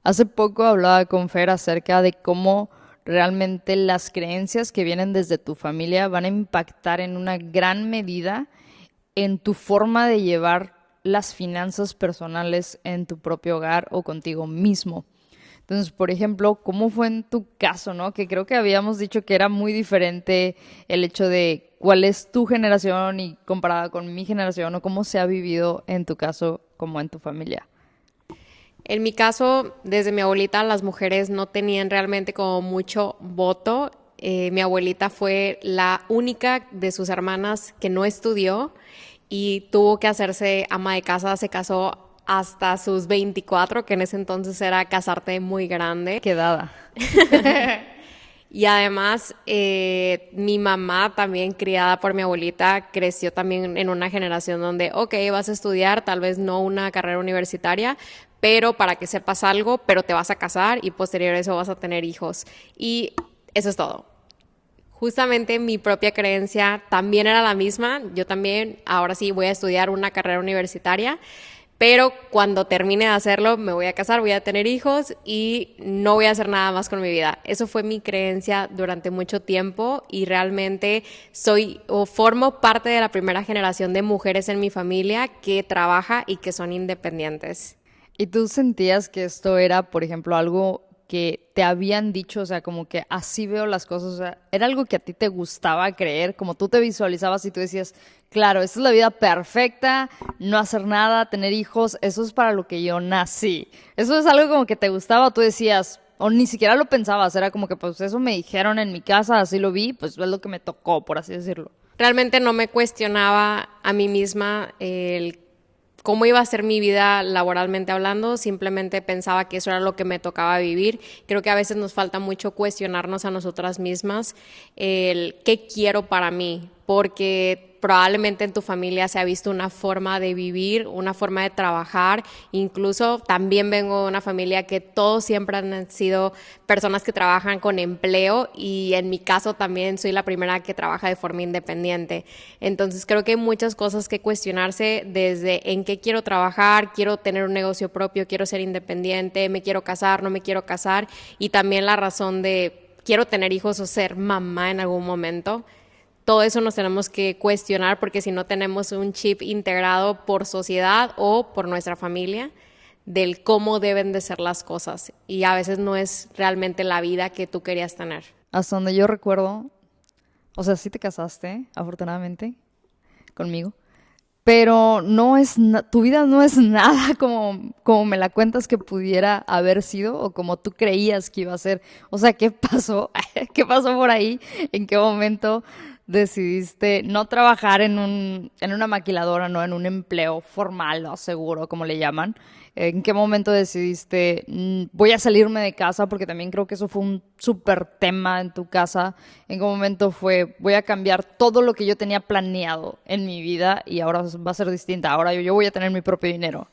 Hace poco hablaba con Fer acerca de cómo realmente las creencias que vienen desde tu familia van a impactar en una gran medida en tu forma de llevar las finanzas personales en tu propio hogar o contigo mismo. Entonces, por ejemplo, ¿cómo fue en tu caso, no? Que creo que habíamos dicho que era muy diferente el hecho de cuál es tu generación y comparada con mi generación o cómo se ha vivido en tu caso como en tu familia. En mi caso, desde mi abuelita, las mujeres no tenían realmente como mucho voto. Mi abuelita fue la única de sus hermanas que no estudió y tuvo que hacerse ama de casa. Se casó hasta sus 24, que en ese entonces era casarte muy grande. Quedada. Y además, mi mamá, también criada por mi abuelita, creció también en una generación donde, ok, vas a estudiar, tal vez no una carrera universitaria, pero para que sepas algo, pero te vas a casar y posterior a eso vas a tener hijos. Y eso es todo. Justamente mi propia creencia también era la misma. Yo también, ahora sí, voy a estudiar una carrera universitaria, pero cuando termine de hacerlo me voy a casar, voy a tener hijos y no voy a hacer nada más con mi vida. Eso fue mi creencia durante mucho tiempo y realmente soy o formo parte de la primera generación de mujeres en mi familia que trabaja y que son independientes. ¿Y tú sentías que esto era, por ejemplo, algo que te habían dicho, o sea, como que así veo las cosas, o sea, era algo que a ti te gustaba creer, como tú te visualizabas y tú decías, claro, esta es la vida perfecta, no hacer nada, tener hijos, eso es para lo que yo nací. Eso es algo como que te gustaba, o tú decías, o ni siquiera lo pensabas, era como que pues eso me dijeron en mi casa, así lo vi, pues es lo que me tocó, por así decirlo. Realmente no me cuestionaba a mí misma el cómo iba a ser mi vida laboralmente hablando, simplemente pensaba que eso era lo que me tocaba vivir. Creo que a veces nos falta mucho cuestionarnos a nosotras mismas el qué quiero para mí, porque probablemente en tu familia se ha visto una forma de vivir, una forma de trabajar, incluso también vengo de una familia que todos siempre han sido personas que trabajan con empleo y en mi caso también soy la primera que trabaja de forma independiente. Entonces creo que hay muchas cosas que cuestionarse desde en qué quiero trabajar, quiero tener un negocio propio, quiero ser independiente, me quiero casar, no me quiero casar y también la razón de quiero tener hijos o ser mamá en algún momento. Todo eso nos tenemos que cuestionar porque si no tenemos un chip integrado por sociedad o por nuestra familia del cómo deben de ser las cosas y a veces no es realmente la vida que tú querías tener. Hasta donde yo recuerdo, o sea, sí te casaste, afortunadamente, conmigo. Pero no es tu vida no es nada como me la cuentas que pudiera haber sido o como tú creías que iba a ser. O sea, ¿qué pasó? ¿Qué pasó por ahí? ¿En qué momento decidiste no trabajar en una maquiladora, no en un empleo formal o seguro, como le llaman? ¿En qué momento decidiste voy a salirme de casa? Porque también creo que eso fue un súper tema en tu casa. ¿En qué momento fue voy a cambiar todo lo que yo tenía planeado en mi vida y ahora va a ser distinta? Ahora yo voy a tener mi propio dinero.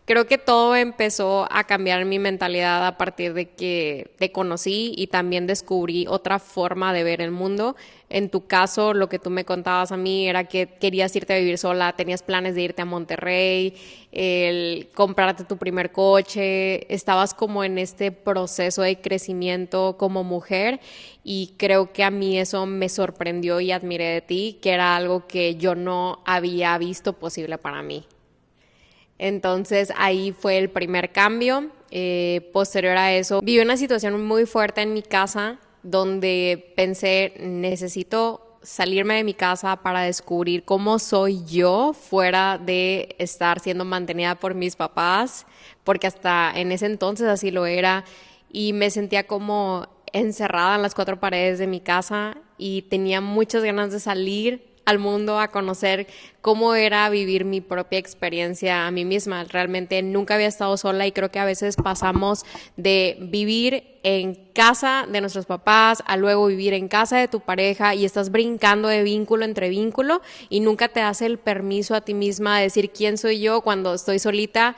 Creo que todo empezó a cambiar mi mentalidad a partir de que te conocí y también descubrí otra forma de ver el mundo. En tu caso, lo que tú me contabas a mí era que querías irte a vivir sola, tenías planes de irte a Monterrey, el comprarte tu primer coche, estabas como en este proceso de crecimiento como mujer y creo que a mí eso me sorprendió y admiré de ti, que era algo que yo no había visto posible para mí. Entonces ahí fue el primer cambio. Posterior a eso, viví una situación muy fuerte en mi casa donde pensé, necesito salirme de mi casa para descubrir cómo soy yo fuera de estar siendo mantenida por mis papás, porque hasta en ese entonces así lo era y me sentía como encerrada en las cuatro paredes de mi casa y tenía muchas ganas de salir al mundo a conocer cómo era vivir mi propia experiencia a mí misma. Realmente nunca había estado sola y creo que a veces pasamos de vivir en casa de nuestros papás a luego vivir en casa de tu pareja y estás brincando de vínculo entre vínculo y nunca te das el permiso a ti misma de decir quién soy yo cuando estoy solita,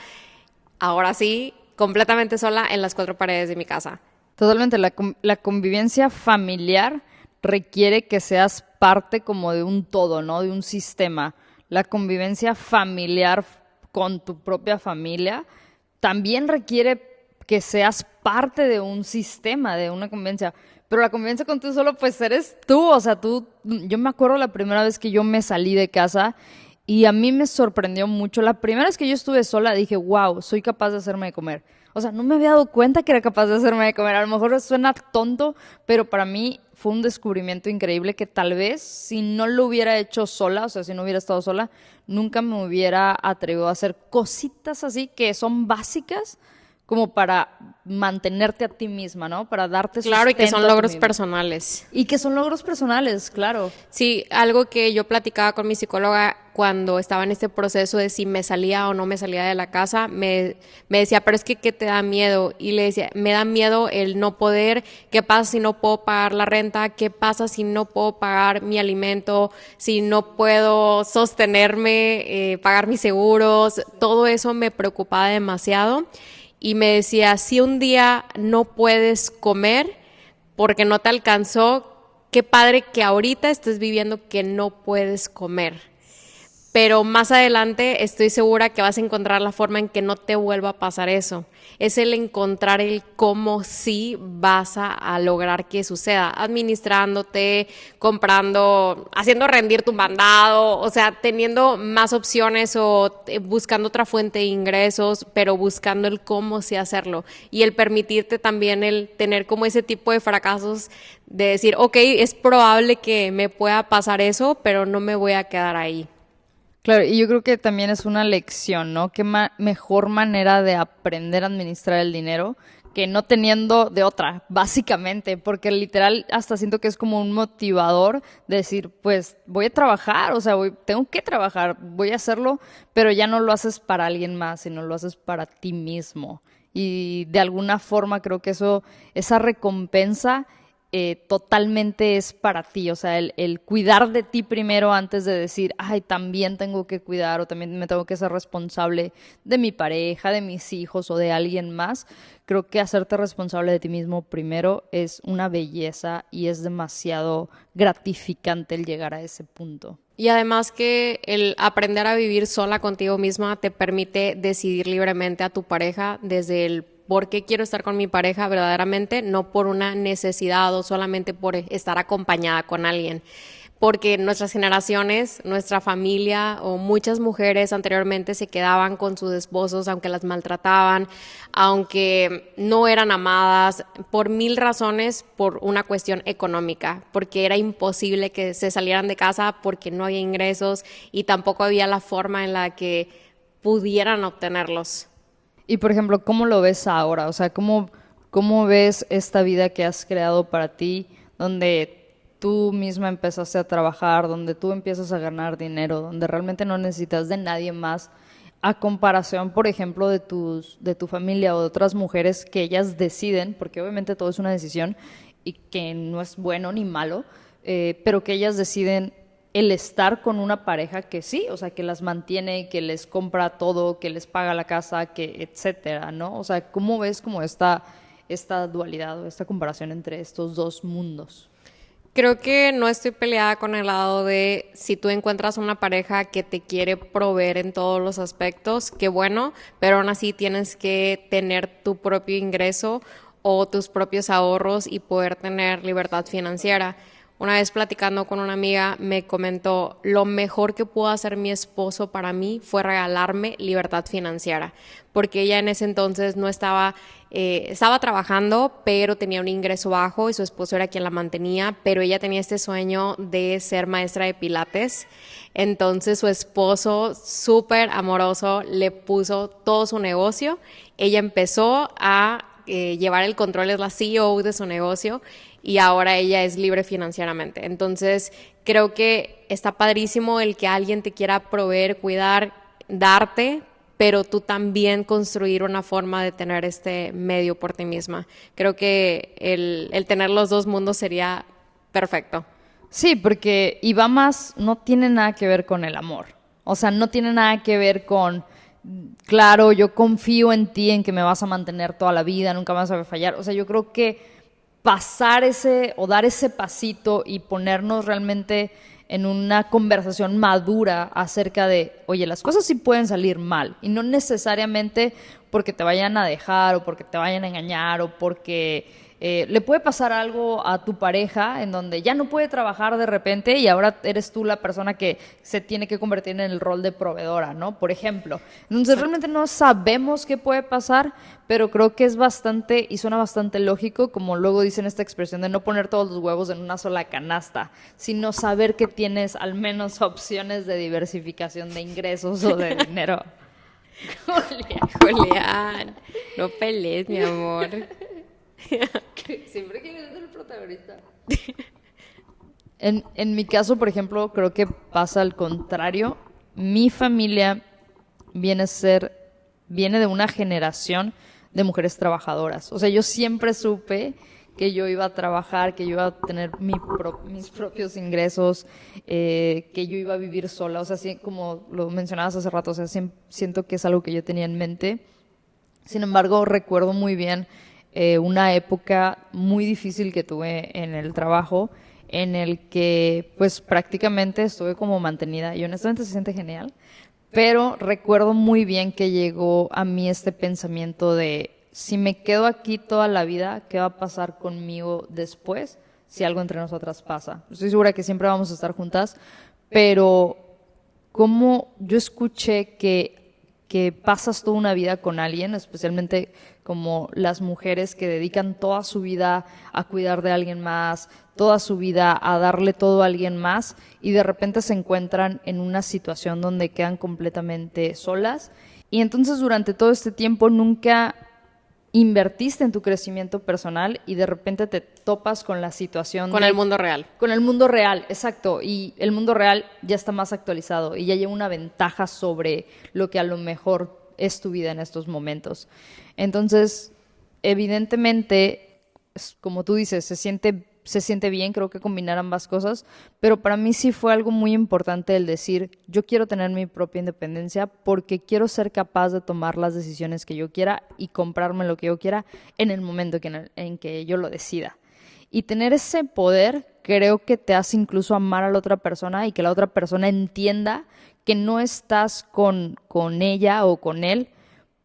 ahora sí, completamente sola en las cuatro paredes de mi casa. Totalmente, la convivencia familiar requiere que seas parte como de un todo, ¿no? De un sistema. La convivencia familiar con tu propia familia también requiere que seas parte de un sistema, de una convivencia. Pero la convivencia con tú solo, pues eres tú. O sea, yo me acuerdo la primera vez que yo me salí de casa y a mí me sorprendió mucho. La primera vez que yo estuve sola dije, wow, soy capaz de hacerme de comer. O sea, no me había dado cuenta que era capaz de hacerme de comer. A lo mejor suena tonto, pero para mí fue un descubrimiento increíble que tal vez si no lo hubiera hecho sola, o sea, si no hubiera estado sola, nunca me hubiera atrevido a hacer cositas así que son básicas como para mantenerte a ti misma, ¿no? Para darte Claro, y que son sustento a ti logros misma. personales. Y que son logros personales, claro. Sí, algo que yo platicaba con mi psicóloga cuando estaba en este proceso de si me salía o no me salía de la casa, me decía, pero es que ¿qué te da miedo? Y le decía, me da miedo el no poder, ¿qué pasa si no puedo pagar la renta? ¿Qué pasa si no puedo pagar mi alimento? Si no puedo sostenerme, pagar mis seguros, todo eso me preocupaba demasiado. Y me decía, si un día no puedes comer porque no te alcanzó, qué padre que ahorita estés viviendo que no puedes comer. Pero más adelante estoy segura que vas a encontrar la forma en que no te vuelva a pasar eso. Es el encontrar el cómo sí vas a lograr que suceda, administrándote, comprando, haciendo rendir tu mandado, o sea, teniendo más opciones o buscando otra fuente de ingresos, pero buscando el cómo sí hacerlo. Y el permitirte también el tener como ese tipo de fracasos de decir, ok, es probable que me pueda pasar eso, pero no me voy a quedar ahí. Claro, y yo creo que también es una lección, ¿no? Qué mejor manera de aprender a administrar el dinero que no teniendo de otra, básicamente, porque literal hasta siento que es como un motivador de decir, pues voy a trabajar, o sea, tengo que trabajar, voy a hacerlo, pero ya no lo haces para alguien más, sino lo haces para ti mismo. Y de alguna forma creo que esa recompensa totalmente es para ti, o sea, el cuidar de ti primero antes de decir, ay, también tengo que cuidar o también me tengo que ser responsable de mi pareja, de mis hijos o de alguien más. Creo que hacerte responsable de ti mismo primero es una belleza y es demasiado gratificante el llegar a ese punto. Y además que el aprender a vivir sola contigo misma te permite decidir libremente a tu pareja desde el por qué quiero estar con mi pareja verdaderamente, no por una necesidad o solamente por estar acompañada con alguien. Porque nuestras generaciones, nuestra familia o muchas mujeres anteriormente se quedaban con sus esposos aunque las maltrataban, aunque no eran amadas, por mil razones, por una cuestión económica, porque era imposible que se salieran de casa porque no había ingresos y tampoco había la forma en la que pudieran obtenerlos. Y por ejemplo, ¿cómo lo ves ahora? O sea, ¿cómo ves esta vida que has creado para ti, donde tú misma empezaste a trabajar, donde tú empiezas a ganar dinero, donde realmente no necesitas de nadie más, a comparación, por ejemplo, de tu familia o de otras mujeres que ellas deciden, porque obviamente todo es una decisión y que no es bueno ni malo, pero que ellas deciden el estar con una pareja que sí, o sea, que las mantiene, que les compra todo, que les paga la casa, que etcétera, ¿no? O sea, ¿cómo ves como esta dualidad o esta comparación entre estos dos mundos? Creo que no estoy peleada con el lado de si tú encuentras una pareja que te quiere proveer en todos los aspectos, qué bueno, pero aún así tienes que tener tu propio ingreso o tus propios ahorros y poder tener libertad financiera. Una vez platicando con una amiga me comentó, lo mejor que pudo hacer mi esposo para mí fue regalarme libertad financiera, porque ella en ese entonces no estaba trabajando, pero tenía un ingreso bajo y su esposo era quien la mantenía, pero ella tenía este sueño de ser maestra de pilates. Entonces su esposo, súper amoroso, le puso todo su negocio. Ella empezó a llevar el control, es la CEO de su negocio y ahora ella es libre financieramente. Entonces creo que está padrísimo el que alguien te quiera proveer, cuidar, darte, pero tú también construir una forma de tener este medio por ti misma. Creo que el tener los dos mundos sería perfecto. Sí, porque y va más, no tiene nada que ver con el amor. O sea, no tiene nada que ver con, claro, yo confío en ti, en que me vas a mantener toda la vida, nunca me vas a fallar. O sea, yo creo que pasar ese o dar ese pasito y ponernos realmente en una conversación madura acerca de, oye, las cosas sí pueden salir mal y no necesariamente porque te vayan a dejar o porque te vayan a engañar o porque le puede pasar algo a tu pareja en donde ya no puede trabajar de repente y ahora eres tú la persona que se tiene que convertir en el rol de proveedora, ¿no? Por ejemplo. Entonces realmente no sabemos qué puede pasar, pero creo que es bastante y suena bastante lógico, como luego dicen esta expresión de no poner todos los huevos en una sola canasta, sino saber que tienes al menos opciones de diversificación de ingresos o de dinero. Julián, no pelees, mi amor. Siempre quieres ser el protagonista. En mi caso, por ejemplo, creo que pasa al contrario. Mi familia viene de una generación de mujeres trabajadoras. O sea, yo siempre supe que yo iba a trabajar, que yo iba a tener mis propios ingresos, que yo iba a vivir sola. O sea, así como lo mencionabas hace rato, o sea, siento que es algo que yo tenía en mente. Sin embargo, recuerdo muy bien una época muy difícil que tuve en el trabajo, en el que pues prácticamente estuve como mantenida y honestamente se siente genial, pero recuerdo muy bien que llegó a mí este pensamiento de si me quedo aquí toda la vida, ¿qué va a pasar conmigo después si algo entre nosotras pasa? Estoy segura que siempre vamos a estar juntas, pero como yo escuché que pasas toda una vida con alguien, especialmente como las mujeres que dedican toda su vida a cuidar de alguien más, toda su vida a darle todo a alguien más y de repente se encuentran en una situación donde quedan completamente solas y entonces durante todo este tiempo nunca invertiste en tu crecimiento personal y de repente te topas con la situación Con el mundo real. Con el mundo real, exacto. Y el mundo real ya está más actualizado y ya lleva una ventaja sobre lo que a lo mejor es tu vida en estos momentos. Entonces, evidentemente, como tú dices, se siente bien, creo que combinar ambas cosas, pero para mí sí fue algo muy importante el decir, yo quiero tener mi propia independencia porque quiero ser capaz de tomar las decisiones que yo quiera y comprarme lo que yo quiera en el momento en que yo lo decida. Y tener ese poder creo que te hace incluso amar a la otra persona y que la otra persona entienda que no estás con ella o con él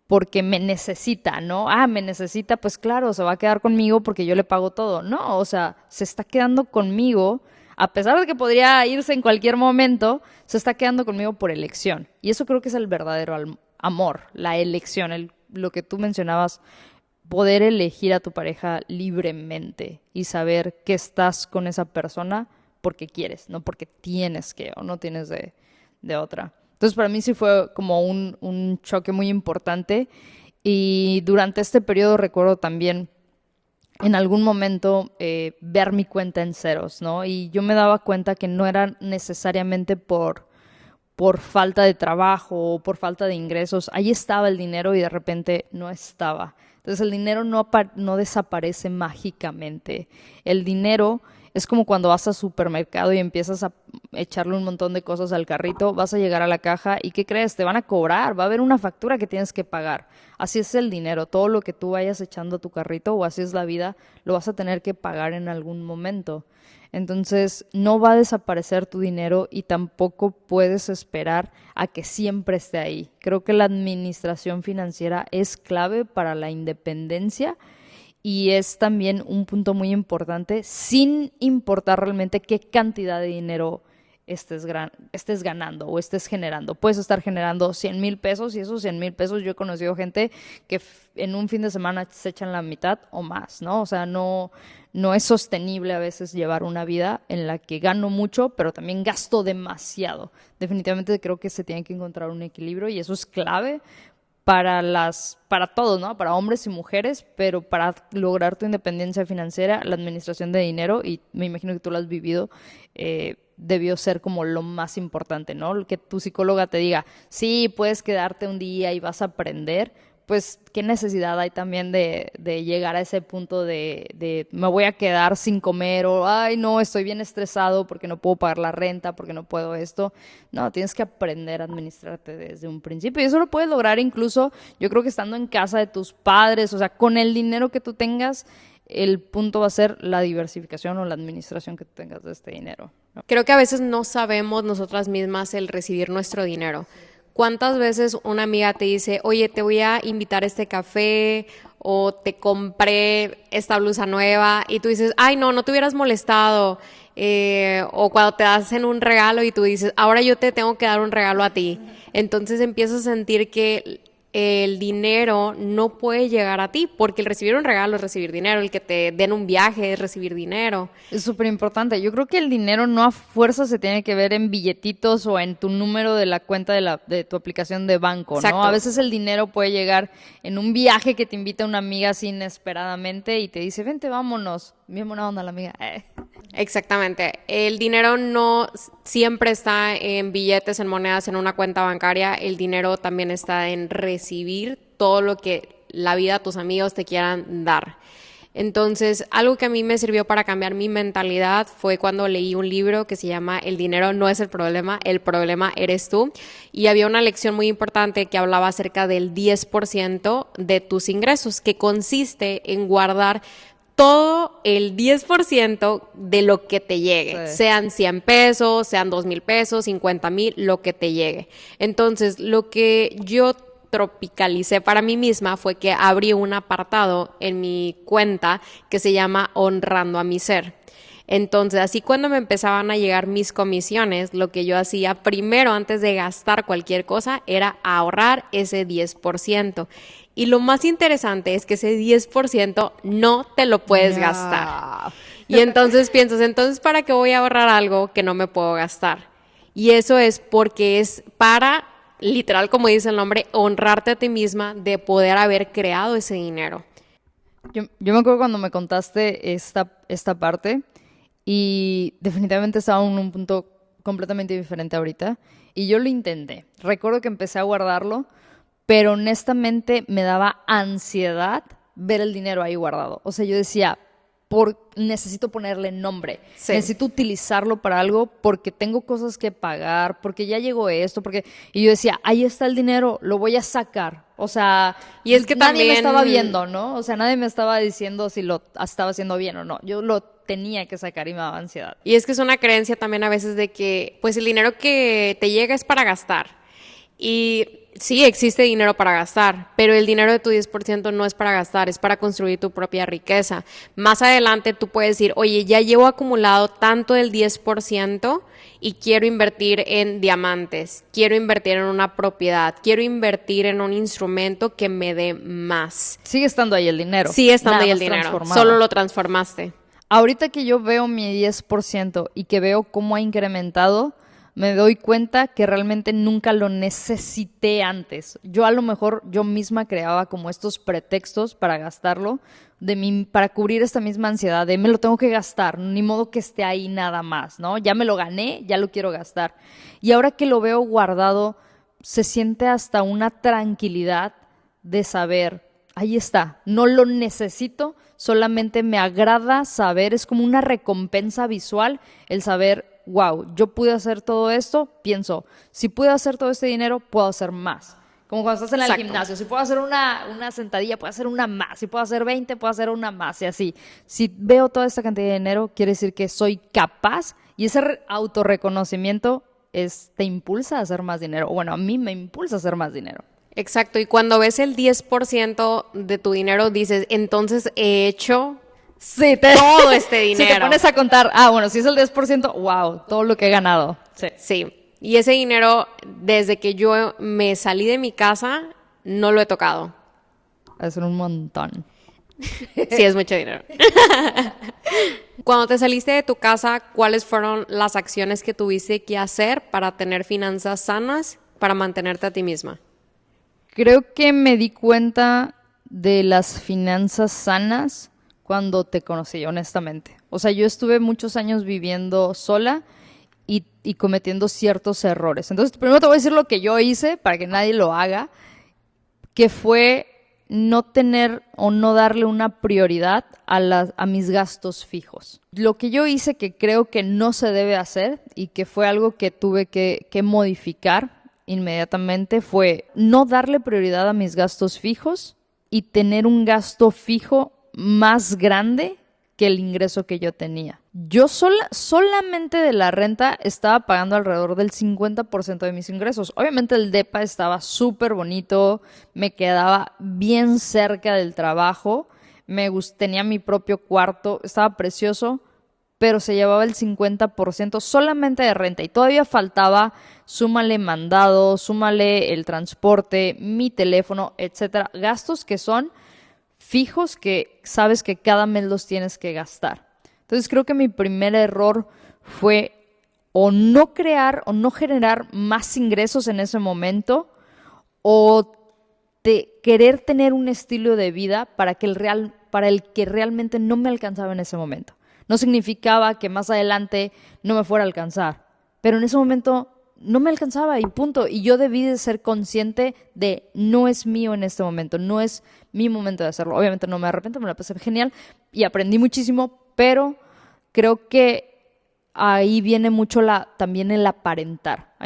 porque me necesita, ¿no? Ah, me necesita, pues claro, se va a quedar conmigo porque yo le pago todo. No, o sea, se está quedando conmigo, a pesar de que podría irse en cualquier momento, se está quedando conmigo por elección. Y eso creo que es el verdadero amor, la elección, lo que tú mencionabas, poder elegir a tu pareja libremente y saber que estás con esa persona porque quieres, no porque tienes que o no tienes de otra. Entonces para mí sí fue como un choque muy importante y durante este periodo recuerdo también en algún momento ver mi cuenta en ceros, ¿no? Y yo me daba cuenta que no era necesariamente por falta de trabajo o por falta de ingresos. Ahí estaba el dinero y de repente no estaba. Entonces el dinero no desaparece mágicamente. El dinero es como cuando vas al supermercado y empiezas a echarle un montón de cosas al carrito, vas a llegar a la caja y ¿qué crees? Te van a cobrar, va a haber una factura que tienes que pagar. Así es el dinero, todo lo que tú vayas echando a tu carrito o así es la vida, lo vas a tener que pagar en algún momento. Entonces no va a desaparecer tu dinero y tampoco puedes esperar a que siempre esté ahí. Creo que la administración financiera es clave para la independencia y es también un punto muy importante sin importar realmente qué cantidad de dinero estés ganando o estés generando. Puedes estar generando 100,000 pesos y esos 100,000 pesos yo he conocido gente que en un fin de semana se echan la mitad o más, ¿no? O sea, no es sostenible a veces llevar una vida en la que gano mucho, pero también gasto demasiado. Definitivamente creo que se tiene que encontrar un equilibrio y eso es clave para todos, ¿no? Para hombres y mujeres, pero para lograr tu independencia financiera, la administración de dinero, y me imagino que tú lo has vivido, debió ser como lo más importante, ¿no? Que tu psicóloga te diga, sí, puedes quedarte un día y vas a aprender, pues qué necesidad hay también de llegar a ese punto de me voy a quedar sin comer o ay no, estoy bien estresado porque no puedo pagar la renta, porque no puedo esto. No, tienes que aprender a administrarte desde un principio y eso lo puedes lograr incluso, yo creo que estando en casa de tus padres, o sea, con el dinero que tú tengas, el punto va a ser la diversificación o la administración que tú tengas de este dinero, ¿no? Creo que a veces no sabemos nosotras mismas el recibir nuestro dinero. ¿Cuántas veces una amiga te dice, oye, te voy a invitar a este café o te compré esta blusa nueva y tú dices, ay, no te hubieras molestado? O cuando te hacen un regalo y tú dices, ahora yo te tengo que dar un regalo a ti. Entonces empiezas a sentir que el dinero no puede llegar a ti, porque el recibir un regalo es recibir dinero, el que te den un viaje es recibir dinero. Es súper importante. Yo creo que el dinero no a fuerza se tiene que ver en billetitos o en tu número de la cuenta de tu aplicación de banco, Exacto. ¿no? A veces el dinero puede llegar en un viaje que te invita una amiga así inesperadamente y te dice, vente, vámonos. Bien buena onda la amiga. Exactamente. El dinero no siempre está en billetes, en monedas, en una cuenta bancaria. El dinero también está en recibir todo lo que la vida, tus amigos te quieran dar. Entonces, algo que a mí me sirvió para cambiar mi mentalidad fue cuando leí un libro que se llama El dinero no es el problema eres tú. Y había una lección muy importante que hablaba acerca del 10% de tus ingresos, que consiste en guardar todo el 10% de lo que te llegue, Sí. sean 100 pesos, sean 2,000 pesos, 50,000, lo que te llegue. Entonces, lo que yo tropicalicé para mí misma fue que abrí un apartado en mi cuenta que se llama Honrando a mi ser. Entonces, así cuando me empezaban a llegar mis comisiones, lo que yo hacía primero antes de gastar cualquier cosa era ahorrar ese 10%. Y lo más interesante es que ese 10% no te lo puedes gastar. Y entonces piensas, entonces, ¿para qué voy a ahorrar algo que no me puedo gastar? Y eso es porque es para, literal, como dice el nombre, honrarte a ti misma de poder haber creado ese dinero. Yo me acuerdo cuando me contaste esta parte y definitivamente estaba en un punto completamente diferente ahorita y yo lo intenté. Recuerdo que empecé a guardarlo, pero honestamente me daba ansiedad ver el dinero ahí guardado. O sea, yo decía, necesito ponerle nombre, Sí. necesito utilizarlo para algo porque tengo cosas que pagar, porque ya llegó esto, y yo decía, ahí está el dinero, lo voy a sacar. O sea, Y es que nadie me también- estaba viendo, ¿no? O sea, nadie me estaba diciendo si lo estaba haciendo bien o no. Yo lo tenía que sacar y me daba ansiedad. Y es que es una creencia también a veces de que, pues el dinero que te llega es para gastar. Y sí, existe dinero para gastar, pero el dinero de tu 10% no es para gastar, es para construir tu propia riqueza. Más adelante tú puedes decir, oye, ya llevo acumulado tanto del 10% y quiero invertir en diamantes, quiero invertir en una propiedad, quiero invertir en un instrumento que me dé más. Sigue estando ahí el dinero. Sigue estando nada ahí el más dinero, transformado. solo lo transformaste. Ahorita que yo veo mi 10% y que veo cómo ha incrementado, me doy cuenta que realmente nunca lo necesité antes. Yo a lo mejor yo misma creaba como estos pretextos para gastarlo, para cubrir esta misma ansiedad de me lo tengo que gastar, ni modo que esté ahí nada más, ¿no? Ya me lo gané, ya lo quiero gastar. Y ahora que lo veo guardado, se siente hasta una tranquilidad de saber, ahí está, no lo necesito, solamente me agrada saber, es como una recompensa visual el saber, wow, yo pude hacer todo esto, pienso, si pude hacer todo este dinero, puedo hacer más. Como cuando estás en el Exacto. gimnasio, si puedo hacer una sentadilla, puedo hacer una más, si puedo hacer 20, puedo hacer una más, y así. Si veo toda esta cantidad de dinero, quiere decir que soy capaz, y ese autorreconocimiento te impulsa a hacer más dinero. Bueno, a mí me impulsa a hacer más dinero. Exacto, y cuando ves el 10% de tu dinero, dices, entonces he hecho Sí, todo este Si te dinero. pones a contar, bueno, si es el 10%, wow, todo lo que he ganado. Sí. Sí, y ese dinero, desde que yo me salí de mi casa, no lo he tocado. Es un montón. Sí, es mucho dinero. Cuando te saliste de tu casa, ¿cuáles fueron las acciones que tuviste que hacer para tener finanzas sanas, para mantenerte a ti misma? Creo que me di cuenta de las finanzas sanas cuando te conocí, honestamente. O sea, yo estuve muchos años viviendo sola y cometiendo ciertos errores. Entonces, primero te voy a decir lo que yo hice para que nadie lo haga, que fue no tener o no darle una prioridad a mis gastos fijos. Lo que yo hice que creo que no se debe hacer y que fue algo que tuve que modificar inmediatamente fue no darle prioridad a mis gastos fijos y tener un gasto fijo más grande que el ingreso que yo tenía. Yo solamente de la renta estaba pagando alrededor del 50% de mis ingresos. Obviamente el depa estaba súper bonito, me quedaba bien cerca del trabajo, tenía mi propio cuarto, estaba precioso, pero se llevaba el 50% solamente de renta y todavía faltaba, súmale mandado, súmale el transporte, mi teléfono, etcétera. Gastos que son fijos que sabes que cada mes los tienes que gastar. Entonces creo que mi primer error fue o no crear o no generar más ingresos en ese momento o de querer tener un estilo de vida para el que realmente no me alcanzaba en ese momento. No significaba que más adelante no me fuera a alcanzar, pero en ese momento no me alcanzaba y punto. Y yo debí de ser consciente de no es mío en este momento, no es mi momento de hacerlo. Obviamente no me arrepiento, me la pasé genial y aprendí muchísimo, pero creo que ahí viene mucho también el aparentar.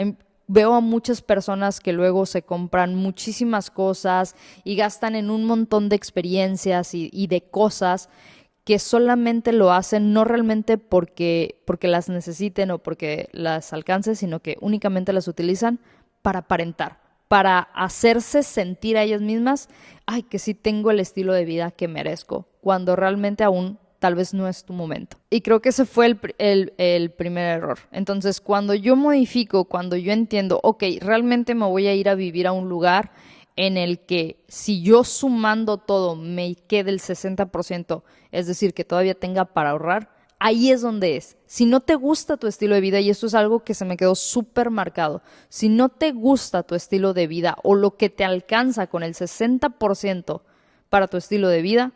Veo a muchas personas que luego se compran muchísimas cosas y gastan en un montón de experiencias y de cosas que solamente lo hacen no realmente porque las necesiten o porque las alcancen, sino que únicamente las utilizan para aparentar, para hacerse sentir a ellas mismas, ay, que sí tengo el estilo de vida que merezco, cuando realmente aún tal vez no es tu momento. Y creo que ese fue el primer error. Entonces, cuando yo modifico, cuando yo entiendo, ok, realmente me voy a ir a vivir a un lugar en el que si yo sumando todo me quede el 60%, es decir, que todavía tenga para ahorrar, ahí es donde es. Si no te gusta tu estilo de vida, y esto es algo que se me quedó súper marcado, si no te gusta tu estilo de vida o lo que te alcanza con el 60% para tu estilo de vida,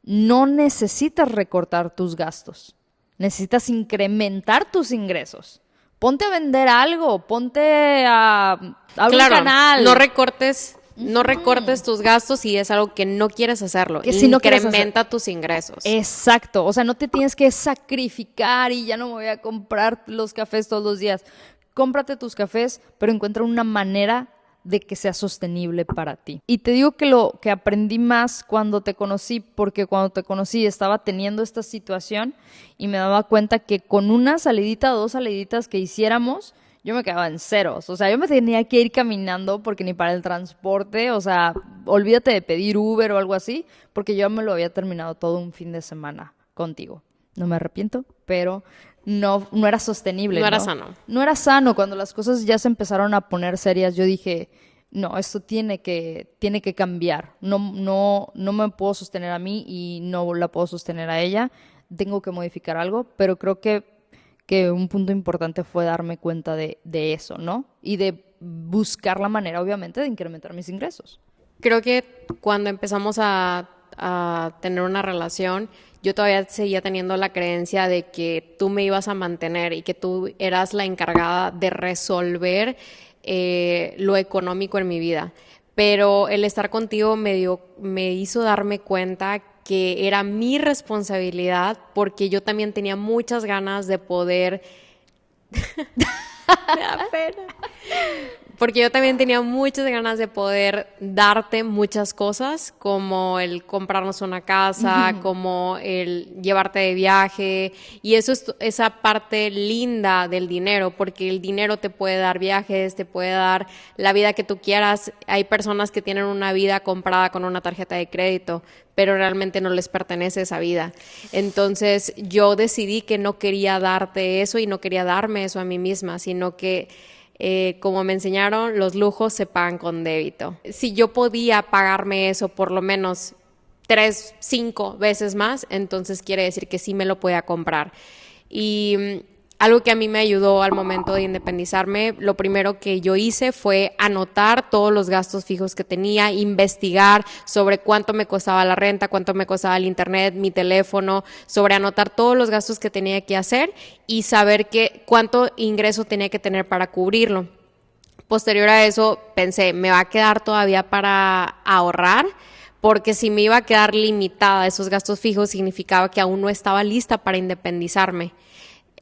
no necesitas recortar tus gastos, necesitas incrementar tus ingresos. Ponte a vender algo, ponte a abrir un Claro, canal. no recortes tus gastos si es algo que no quieres hacerlo. Que si no quieres Incrementa tus ingresos. Exacto, o sea, no te tienes que sacrificar y ya no me voy a comprar los cafés todos los días. Cómprate tus cafés, pero encuentra una manera de que sea sostenible para ti. Y te digo que lo que aprendí más cuando te conocí, porque cuando te conocí estaba teniendo esta situación y me daba cuenta que con una salidita, dos saliditas que hiciéramos, yo me quedaba en ceros. O sea, yo me tenía que ir caminando porque ni para el transporte, o sea, olvídate de pedir Uber o algo así, porque yo me lo había terminado todo un fin de semana contigo. No me arrepiento, pero no era sostenible, No era ¿no? sano. No era sano. Cuando las cosas ya se empezaron a poner serias, yo dije, no, esto tiene que cambiar. No me puedo sostener a mí y no la puedo sostener a ella. Tengo que modificar algo, pero creo que un punto importante fue darme cuenta de eso, ¿no? Y de buscar la manera, obviamente, de incrementar mis ingresos. Creo que cuando empezamos a tener una relación, yo todavía seguía teniendo la creencia de que tú me ibas a mantener y que tú eras la encargada de resolver lo económico en mi vida. Pero el estar contigo me hizo darme cuenta que era mi responsabilidad porque yo también tenía muchas ganas de poder... Me da pena. Porque yo también tenía muchas ganas de poder darte muchas cosas, como el comprarnos una casa, como el llevarte de viaje. Y eso es esa parte linda del dinero, porque el dinero te puede dar viajes, te puede dar la vida que tú quieras. Hay personas que tienen una vida comprada con una tarjeta de crédito, pero realmente no les pertenece esa vida. Entonces yo decidí que no quería darte eso y no quería darme eso a mí misma, sino que como me enseñaron, los lujos se pagan con débito. Si yo podía pagarme eso por lo menos 3, 5 veces más, entonces quiere decir que sí me lo podía comprar. Y algo que a mí me ayudó al momento de independizarme, lo primero que yo hice fue anotar todos los gastos fijos que tenía, investigar sobre cuánto me costaba la renta, cuánto me costaba el internet, mi teléfono, sobre anotar todos los gastos que tenía que hacer y saber cuánto ingreso tenía que tener para cubrirlo. Posterior a eso pensé, ¿me va a quedar todavía para ahorrar? Porque si me iba a quedar limitada a esos gastos fijos, significaba que aún no estaba lista para independizarme.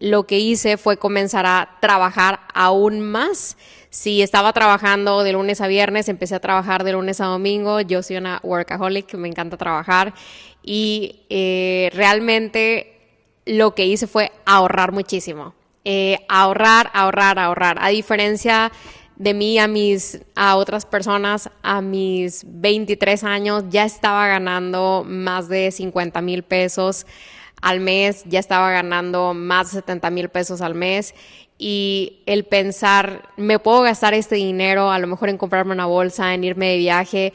Lo que hice fue comenzar a trabajar aún más. Si estaba trabajando de lunes a viernes, empecé a trabajar de lunes a domingo. Yo soy una workaholic, me encanta trabajar y realmente lo que hice fue ahorrar muchísimo. Ahorrar, ahorrar, ahorrar. A diferencia de mí, a otras personas, a mis 23 años, ya estaba ganando más de 50,000 pesos al mes, ya estaba ganando más de 70,000 pesos al mes. Y el pensar, me puedo gastar este dinero a lo mejor en comprarme una bolsa, en irme de viaje,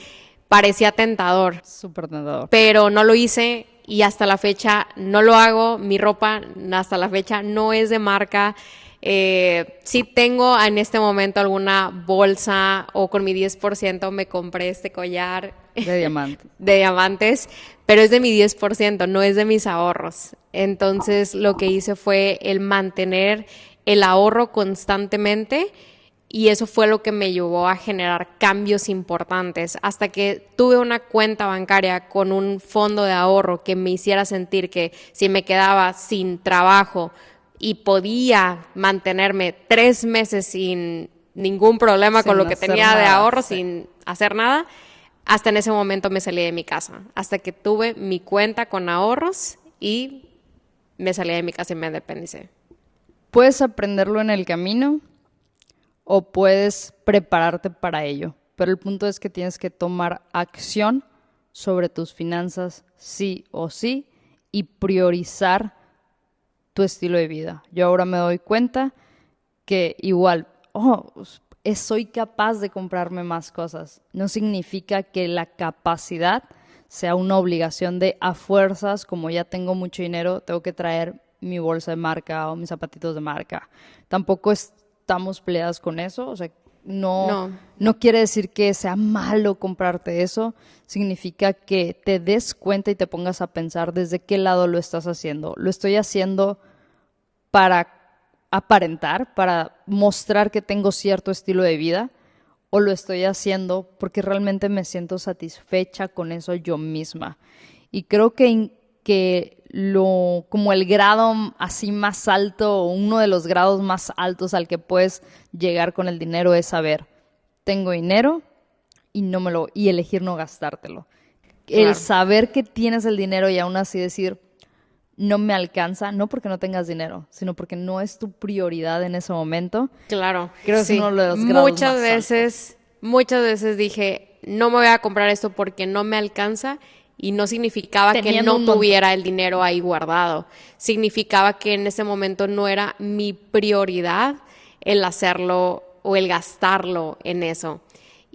parecía tentador. Súper tentador. Pero no lo hice y hasta la fecha no lo hago. Mi ropa hasta la fecha no es de marca. Sí tengo en este momento alguna bolsa o con mi 10% me compré este collar De diamante. de diamantes, pero es de mi 10%, no es de mis ahorros. Entonces lo que hice fue el mantener el ahorro constantemente y eso fue lo que me llevó a generar cambios importantes hasta que tuve una cuenta bancaria con un fondo de ahorro que me hiciera sentir que si me quedaba sin trabajo y podía mantenerme 3 meses sin ningún problema Sin con lo que hacer tenía de nada, ahorro, sí. sin hacer nada, hasta en ese momento me salí de mi casa, hasta que tuve mi cuenta con ahorros y me salí de mi casa y me independicé. Puedes aprenderlo en el camino o puedes prepararte para ello. Pero el punto es que tienes que tomar acción sobre tus finanzas sí o sí y priorizar tu estilo de vida. Yo ahora me doy cuenta que igual, soy capaz de comprarme más cosas. No significa que la capacidad sea una obligación de a fuerzas, como ya tengo mucho dinero, tengo que traer mi bolsa de marca o mis zapatitos de marca. Tampoco estamos peleadas con eso, o sea, No, no quiere decir que sea malo comprarte eso, significa que te des cuenta y te pongas a pensar desde qué lado lo estás haciendo. ¿Lo estoy haciendo para aparentar, para mostrar que tengo cierto estilo de vida? ¿O lo estoy haciendo porque realmente me siento satisfecha con eso yo misma? Y creo que como el grado así más alto, o uno de los grados más altos al que puedes llegar con el dinero es saber, tengo dinero y elegir no gastártelo. El claro, saber que tienes el dinero y aún así decir, no me alcanza, no porque no tengas dinero, sino porque no es tu prioridad en ese momento. claro, Creo que es sí. uno de los grados más Muchas veces dije, no me voy a comprar esto porque no me alcanza y no significaba que Teniendo no un montón. tuviera el dinero ahí guardado. Significaba que en ese momento no era mi prioridad el hacerlo o el gastarlo en eso.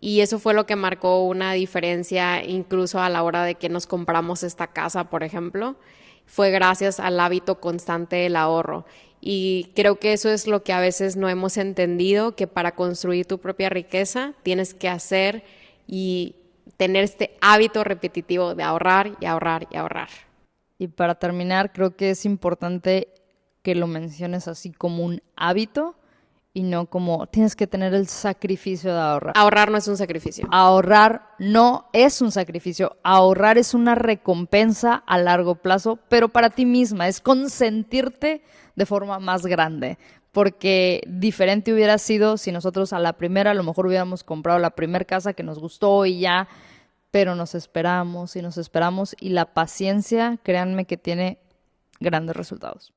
Y eso fue lo que marcó una diferencia incluso a la hora de que nos compramos esta casa, por ejemplo. Fue gracias al hábito constante del ahorro. Y creo que eso es lo que a veces no hemos entendido, que para construir tu propia riqueza tienes que hacer y tener este hábito repetitivo de ahorrar y ahorrar y ahorrar. Y para terminar, creo que es importante que lo menciones así como un hábito y no como tienes que tener el sacrificio de ahorrar. Ahorrar no es un sacrificio. Ahorrar no es un sacrificio, ahorrar es una recompensa a largo plazo, pero para ti misma, es consentirte de forma más grande, porque diferente hubiera sido si nosotros a la primera a lo mejor hubiéramos comprado la primera casa que nos gustó y ya, pero nos esperamos y la paciencia, créanme que tiene grandes resultados.